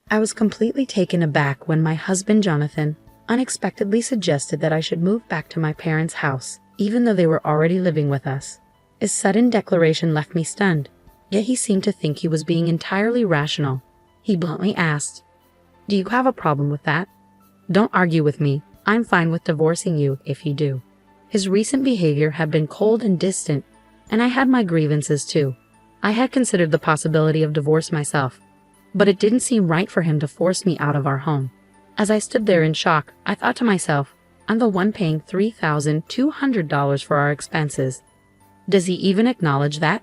I was completely taken aback when my husband Jonathan unexpectedly suggested that I should move back to my parents' house, even though they were already living with us. His sudden declaration left me stunned, yet he seemed to think he was being entirely rational. He bluntly asked, "Do you have a problem with that? Don't argue with me. I'm fine with divorcing you if you do." His recent behavior had been cold and distant, and I had my grievances too. I had considered the possibility of divorce myself, but it didn't seem right for him to force me out of our home. As I stood there in shock, I thought to myself, I'm the one paying $3,200 for our expenses. Does he even acknowledge that?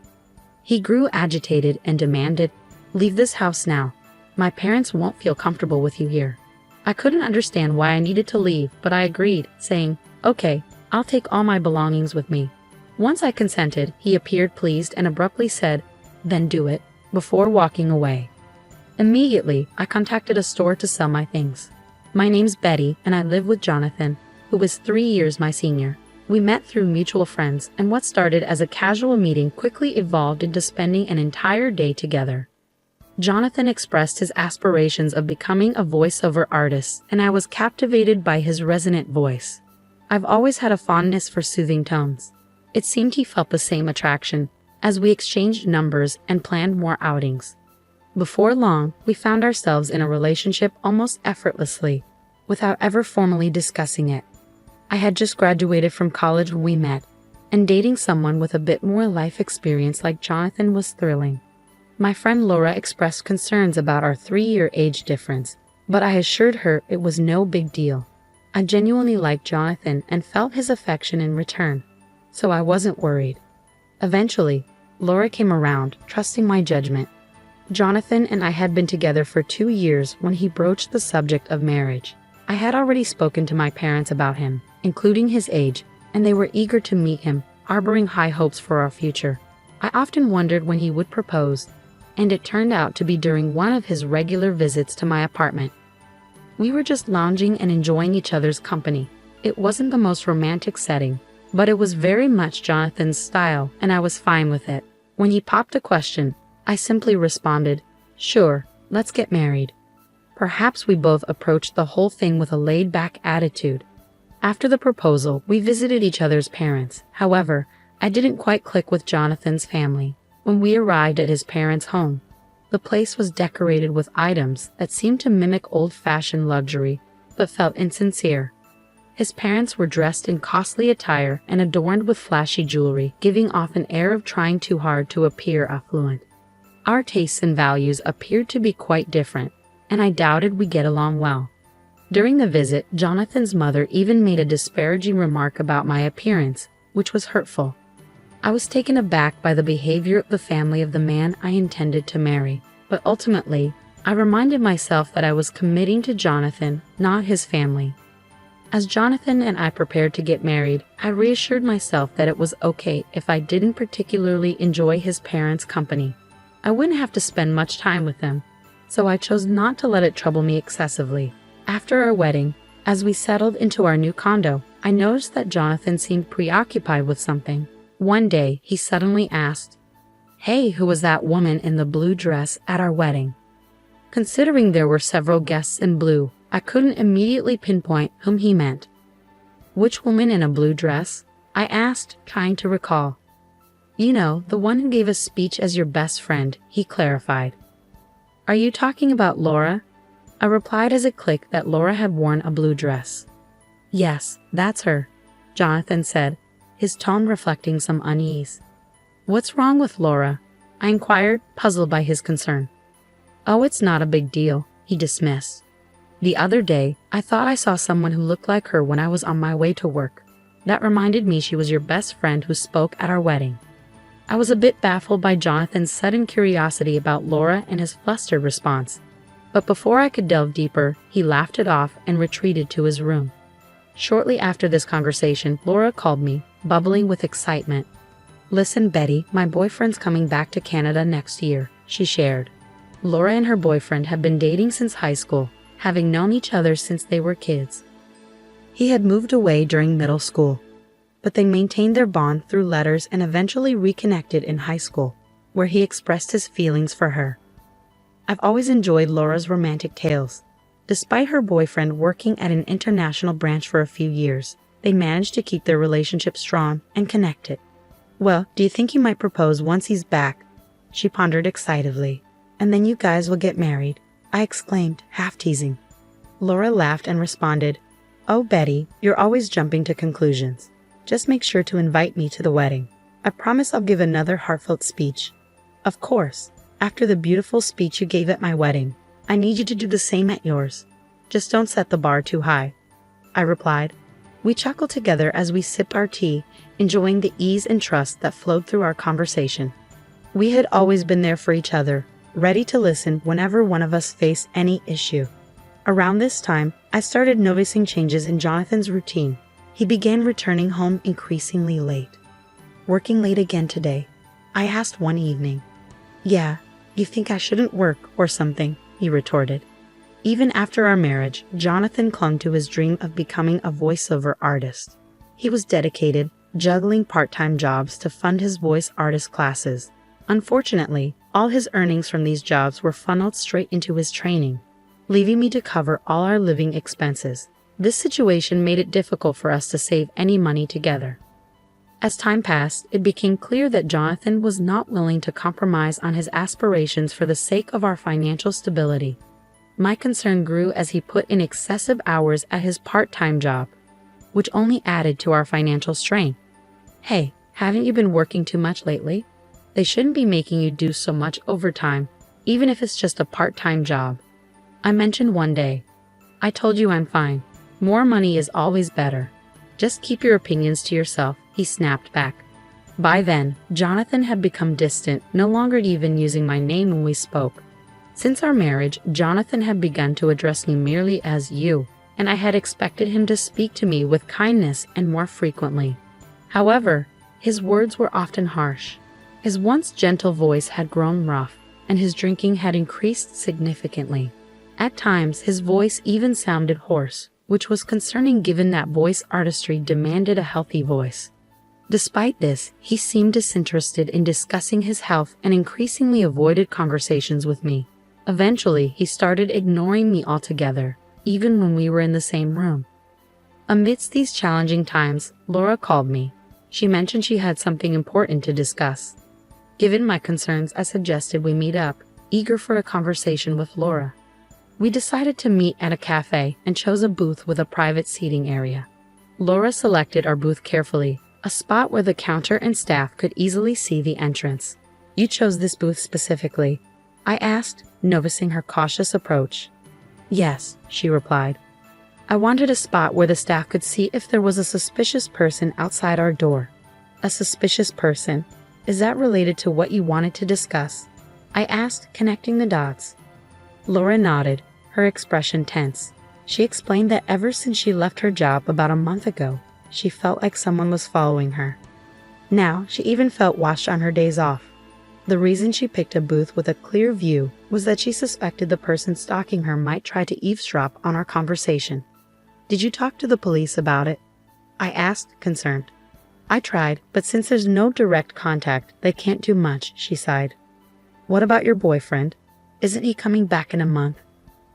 He grew agitated and demanded, "Leave this house now. My parents won't feel comfortable with you here." I couldn't understand why I needed to leave, but I agreed, saying, "Okay, I'll take all my belongings with me." Once I consented, he appeared pleased and abruptly said, "Then do it," before walking away. Immediately, I contacted a store to sell my things. My name's Betty, and I live with Jonathan, who is 3 years my senior. We met through mutual friends, and what started as a casual meeting quickly evolved into spending an entire day together. Jonathan expressed his aspirations of becoming a voiceover artist, and I was captivated by his resonant voice. I've always had a fondness for soothing tones. It seemed he felt the same attraction, as we exchanged numbers and planned more outings. Before long, we found ourselves in a relationship almost effortlessly, without ever formally discussing it. I had just graduated from college when we met, and dating someone with a bit more life experience like Jonathan was thrilling. My friend Laura expressed concerns about our 3-year age difference, but I assured her it was no big deal. I genuinely liked Jonathan and felt his affection in return, so I wasn't worried. Eventually, Laura came around, trusting my judgment. Jonathan and I had been together for 2 years when he broached the subject of marriage. I had already spoken to my parents about him, including his age, and they were eager to meet him, harboring high hopes for our future. I often wondered when he would propose, and it turned out to be during one of his regular visits to my apartment. We were just lounging and enjoying each other's company. It wasn't the most romantic setting, but it was very much Jonathan's style, and I was fine with it. When he popped a question, I simply responded, "Sure, let's get married." Perhaps we both approached the whole thing with a laid-back attitude. After the proposal, we visited each other's parents. However, I didn't quite click with Jonathan's family. When we arrived at his parents' home, the place was decorated with items that seemed to mimic old-fashioned luxury, but felt insincere. His parents were dressed in costly attire and adorned with flashy jewelry, giving off an air of trying too hard to appear affluent. Our tastes and values appeared to be quite different, and I doubted we'd get along well. During the visit, Jonathan's mother even made a disparaging remark about my appearance, which was hurtful. I was taken aback by the behavior of the family of the man I intended to marry, but ultimately, I reminded myself that I was committing to Jonathan, not his family. As Jonathan and I prepared to get married, I reassured myself that it was okay if I didn't particularly enjoy his parents' company. I wouldn't have to spend much time with them, so I chose not to let it trouble me excessively. After our wedding, as we settled into our new condo, I noticed that Jonathan seemed preoccupied with something. One day, he suddenly asked, "Hey, who was that woman in the blue dress at our wedding?" Considering there were several guests in blue, I couldn't immediately pinpoint whom he meant. "Which woman in a blue dress?" I asked, trying to recall. "You know, the one who gave a speech as your best friend," he clarified. "Are you talking about Laura?" I replied as it clicked that Laura had worn a blue dress. "Yes, that's her," Jonathan said, his tone reflecting some unease. "What's wrong with Laura?" I inquired, puzzled by his concern. "Oh, it's not a big deal," he dismissed. "The other day, I thought I saw someone who looked like her when I was on my way to work. That reminded me she was your best friend who spoke at our wedding." I was a bit baffled by Jonathan's sudden curiosity about Laura and his flustered response. But before I could delve deeper, he laughed it off and retreated to his room. Shortly after this conversation, Laura called me, bubbling with excitement. "Listen, Betty, my boyfriend's coming back to Canada next year," she shared. Laura and her boyfriend had been dating since high school, having known each other since they were kids. He had moved away during middle school, but they maintained their bond through letters and eventually reconnected in high school, where he expressed his feelings for her. I've always enjoyed Laura's romantic tales. Despite her boyfriend working at an international branch for a few years, they managed to keep their relationship strong and connected. Well, do you think you might propose once he's back? She pondered excitedly. And then you guys will get married, I exclaimed, half teasing. Laura laughed and responded, Oh, Betty, you're always jumping to conclusions. Just make sure to invite me to the wedding. I promise I'll give another heartfelt speech. Of course, after the beautiful speech you gave at my wedding, I need you to do the same at yours. Just don't set the bar too high, I replied. We chuckled together as we sipped our tea, enjoying the ease and trust that flowed through our conversation. We had always been there for each other, ready to listen whenever one of us faced any issue. Around this time, I started noticing changes in Jonathan's routine. He began returning home increasingly late. Working late again today? I asked one evening. Yeah, you think I shouldn't work or something, he retorted. Even after our marriage, Jonathan clung to his dream of becoming a voiceover artist. He was dedicated, juggling part-time jobs to fund his voice artist classes. Unfortunately, all his earnings from these jobs were funneled straight into his training, leaving me to cover all our living expenses. This situation made it difficult for us to save any money together. As time passed, it became clear that Jonathan was not willing to compromise on his aspirations for the sake of our financial stability. My concern grew as he put in excessive hours at his part-time job, which only added to our financial strain. Hey, haven't you been working too much lately? They shouldn't be making you do so much overtime, even if it's just a part-time job, I mentioned one day. I told you I'm fine. More money is always better. Just keep your opinions to yourself, he snapped back. By then, Jonathan had become distant, no longer even using my name when we spoke. Since our marriage, Jonathan had begun to address me merely as you, and I had expected him to speak to me with kindness and more frequently. However, his words were often harsh. His once gentle voice had grown rough, and his drinking had increased significantly. At times, his voice even sounded hoarse, which was concerning given that voice artistry demanded a healthy voice. Despite this, he seemed disinterested in discussing his health and increasingly avoided conversations with me. Eventually, he started ignoring me altogether, even when we were in the same room. Amidst these challenging times, Laura called me. She mentioned she had something important to discuss. Given my concerns, I suggested we meet up, eager for a conversation with Laura. We decided to meet at a cafe and chose a booth with a private seating area. Laura selected our booth carefully, a spot where the counter and staff could easily see the entrance. You chose this booth specifically? I asked, noticing her cautious approach. Yes, she replied. I wanted a spot where the staff could see if there was a suspicious person outside our door. A suspicious person? Is that related to what you wanted to discuss? I asked, connecting the dots. Laura nodded, her expression tense. She explained that ever since she left her job about a month ago, she felt like someone was following her. Now, she even felt watched on her days off. The reason she picked a booth with a clear view was that she suspected the person stalking her might try to eavesdrop on our conversation. Did you talk to the police about it? I asked, concerned. I tried, but since there's no direct contact, they can't do much, she sighed. What about your boyfriend? Isn't he coming back in a month?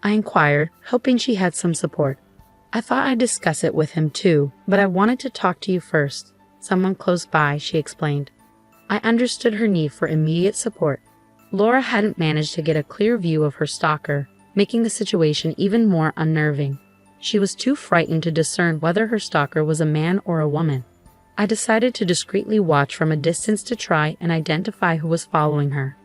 I inquired, hoping she had some support. I thought I'd discuss it with him too, but I wanted to talk to you first. Someone close by, she explained. I understood her need for immediate support. Laura hadn't managed to get a clear view of her stalker, making the situation even more unnerving. She was too frightened to discern whether her stalker was a man or a woman. I decided to discreetly watch from a distance to try and identify who was following her.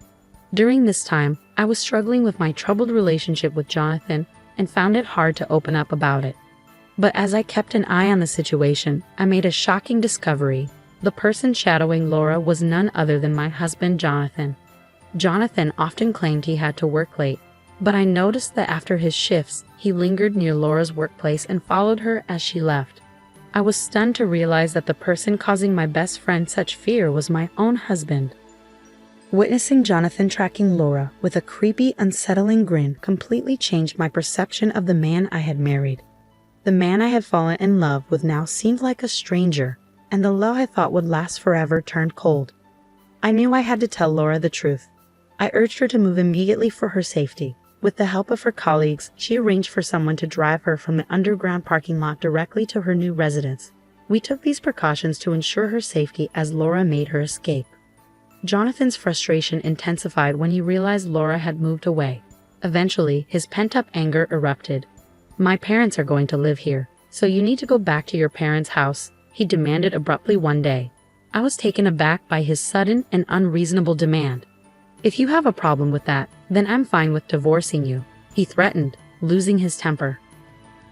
During this time, I was struggling with my troubled relationship with Jonathan and found it hard to open up about it. But as I kept an eye on the situation, I made a shocking discovery. The person shadowing Laura was none other than my husband, Jonathan. Jonathan often claimed he had to work late, but I noticed that after his shifts, he lingered near Laura's workplace and followed her as she left. I was stunned to realize that the person causing my best friend such fear was my own husband. Witnessing Jonathan tracking Laura with a creepy, unsettling grin completely changed my perception of the man I had married. The man I had fallen in love with now seemed like a stranger, and the love I thought would last forever turned cold. I knew I had to tell Laura the truth. I urged her to move immediately for her safety. With the help of her colleagues, she arranged for someone to drive her from the underground parking lot directly to her new residence. We took these precautions to ensure her safety as Laura made her escape. Jonathan's frustration intensified when he realized Laura had moved away. Eventually, his pent-up anger erupted. "My parents are going to live here, so you need to go back to your parents' house," he demanded abruptly one day. I was taken aback by his sudden and unreasonable demand. "If you have a problem with that, then I'm fine with divorcing you," he threatened, losing his temper.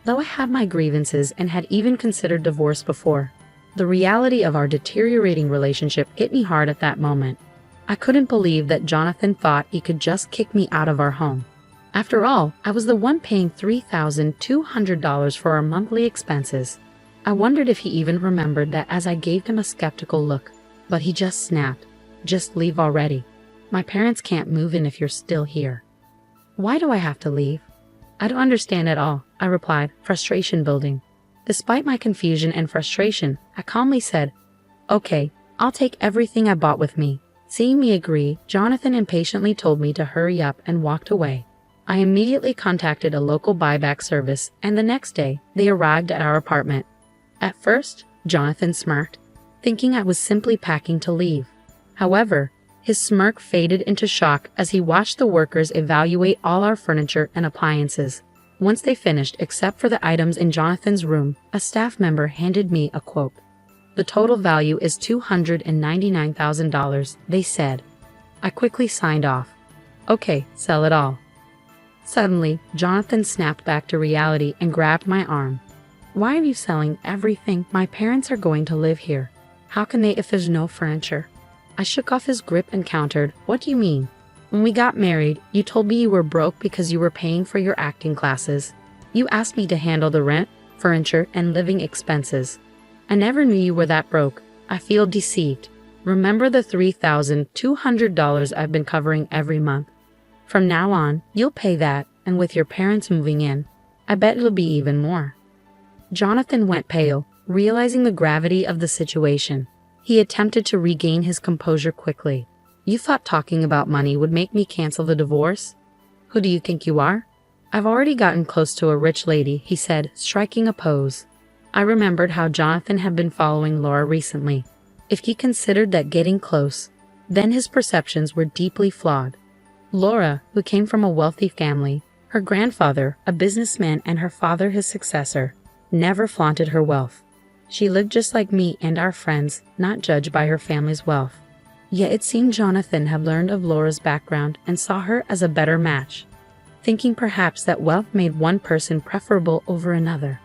Though I had my grievances and had even considered divorce before, the reality of our deteriorating relationship hit me hard at that moment. I couldn't believe that Jonathan thought he could just kick me out of our home. After all, I was the one paying $3,200 for our monthly expenses. I wondered if he even remembered that as I gave him a skeptical look, but he just snapped, "Just leave already. My parents can't move in if you're still here." "Why do I have to leave?" "I don't understand at all," I replied, frustration building. Despite my confusion and frustration, I calmly said, "Okay, I'll take everything I bought with me." Seeing me agree, Jonathan impatiently told me to hurry up and walked away. I immediately contacted a local buyback service, and the next day, they arrived at our apartment. At first, Jonathan smirked, thinking I was simply packing to leave. However, his smirk faded into shock as he watched the workers evaluate all our furniture and appliances. Once they finished, except for the items in Jonathan's room, a staff member handed me a quote. "The total value is $299,000, they said. I quickly signed off. "Okay, sell it all." Suddenly, Jonathan snapped back to reality and grabbed my arm. "Why are you selling everything? My parents are going to live here. How can they if there's no furniture?" I shook off his grip and countered, "What do you mean? When we got married, you told me you were broke because you were paying for your acting classes. You asked me to handle the rent, furniture, and living expenses. I never knew you were that broke. I feel deceived. Remember the $3,200 I've been covering every month? From now on, you'll pay that, and with your parents moving in, I bet it'll be even more." Jonathan went pale, realizing the gravity of the situation. He attempted to regain his composure quickly. "You thought talking about money would make me cancel the divorce? Who do you think you are? I've already gotten close to a rich lady," he said, striking a pose. I remembered how Jonathan had been following Laura recently. If he considered that getting close, then his perceptions were deeply flawed. Laura, who came from a wealthy family, her grandfather, a businessman, and her father his successor, never flaunted her wealth. She lived just like me and our friends, not judged by her family's wealth. Yet it seemed Jonathan had learned of Laura's background and saw her as a better match, thinking perhaps that wealth made one person preferable over another.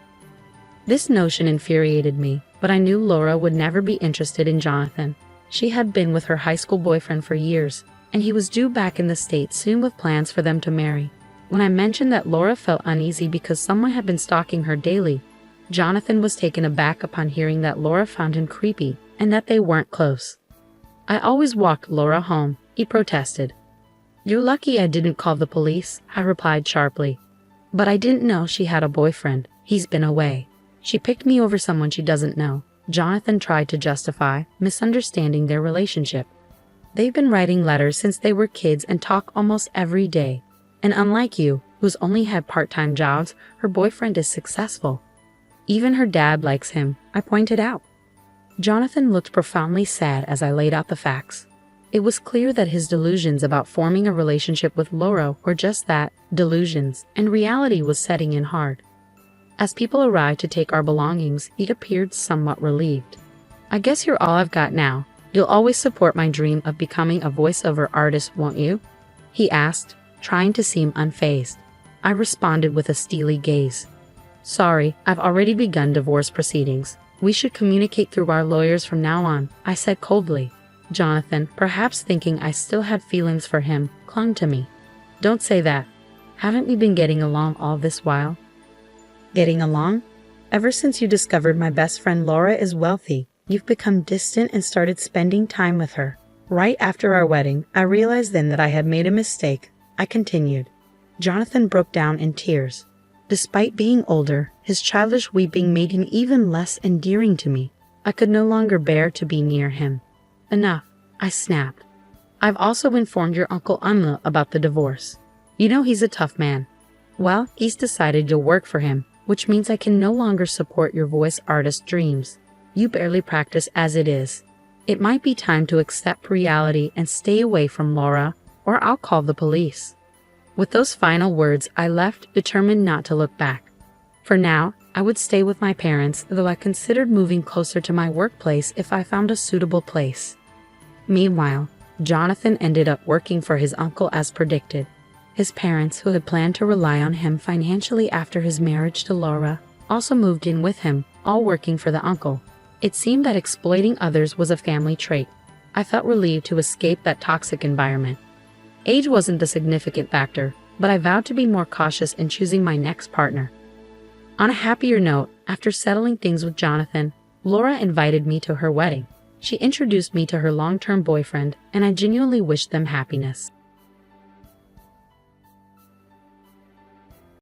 This notion infuriated me, but I knew Laura would never be interested in Jonathan. She had been with her high school boyfriend for years, and he was due back in the States soon with plans for them to marry. When I mentioned that Laura felt uneasy because someone had been stalking her daily, Jonathan was taken aback upon hearing that Laura found him creepy and that they weren't close. "I always walked Laura home," he protested. "You're lucky I didn't call the police," I replied sharply. "But I didn't know she had a boyfriend. He's been away. She picked me over someone she doesn't know." Jonathan tried to justify, misunderstanding their relationship. "They've been writing letters since they were kids and talk almost every day. And unlike you, who's only had part-time jobs, her boyfriend is successful. Even her dad likes him," I pointed out. Jonathan looked profoundly sad as I laid out the facts. It was clear that his delusions about forming a relationship with Laura were just that, delusions, and reality was setting in hard. As people arrived to take our belongings, he appeared somewhat relieved. "I guess you're all I've got now. You'll always support my dream of becoming a voiceover artist, won't you?" he asked, trying to seem unfazed. I responded with a steely gaze. "Sorry, I've already begun divorce proceedings. We should communicate through our lawyers from now on," I said coldly. Jonathan, perhaps thinking I still had feelings for him, clung to me. "Don't say that. Haven't we been getting along all this while?" "Getting along? Ever since you discovered my best friend Laura is wealthy, you've become distant and started spending time with her. Right after our wedding, I realized then that I had made a mistake," I continued. Jonathan broke down in tears. Despite being older, his childish weeping made him even less endearing to me. I could no longer bear to be near him. "Enough," I snapped. I've also informed your Uncle Anla about the divorce. You know he's a tough man. Well, he's decided you'll work for him, which means I can no longer support your voice artist dreams. You barely practice as it is. It might be time to accept reality and stay away from Laura, or I'll call the police." With those final words, I left, determined not to look back. For now, I would stay with my parents, though I considered moving closer to my workplace if I found a suitable place. Meanwhile, Jonathan ended up working for his uncle as predicted. His parents, who had planned to rely on him financially after his marriage to Laura, also moved in with him, all working for the uncle. It seemed that exploiting others was a family trait. I felt relieved to escape that toxic environment. Age wasn't the significant factor, but I vowed to be more cautious in choosing my next partner. On a happier note, after settling things with Jonathan, Laura invited me to her wedding. She introduced me to her long-term boyfriend, and I genuinely wished them happiness.